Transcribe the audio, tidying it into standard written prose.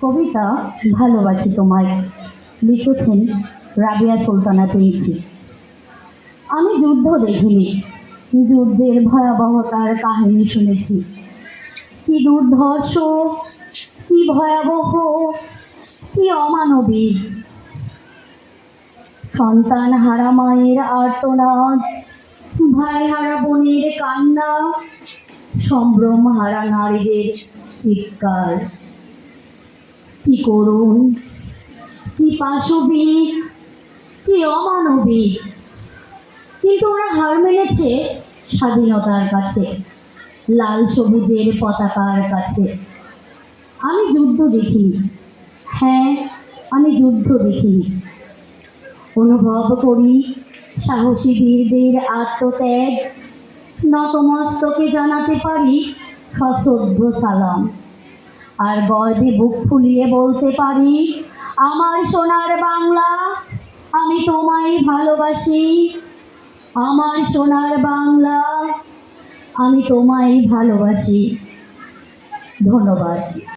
কবিতা ভালোবাসি তোমায়, লিখেছেন রাবিয়া সুলতানা তুর্কি। আমি যুদ্ধ দেখিনি, যুদ্ধের ভয়াবহতার কাহিনী শুনেছি। কি দুর্ধর্ষ, কি ভয়াবহ, কি অমানবিক। সন্তান হারা মায়ের আর্তনাদ, ভাই হারা বোনের কান্না, সম্ভ্রম হারা নারীদের চিৎকার। কি করুণ, কি পাশবিক, কি অমানবিক। কিন্তু ওরা হার মেনেছে স্বাধীনতার কাছে, লাল সবুজের পতাকার কাছে। আমি যুদ্ধ দেখিনি, হ্যাঁ আমি যুদ্ধ দেখিনি। অনুভব করি সাহসী বীরদের আত্মত্যাগ, নতমস্তকে জানাতে পারি সশ্রদ্ধ সালাম। আর গর্বে বুক ফুলিয়ে বলতে পারি, আমার সোনার বাংলা, আমি তোমায় ভালোবাসি। আমার সোনার বাংলা, আমি তোমায় ভালোবাসি। ধন্যবাদ।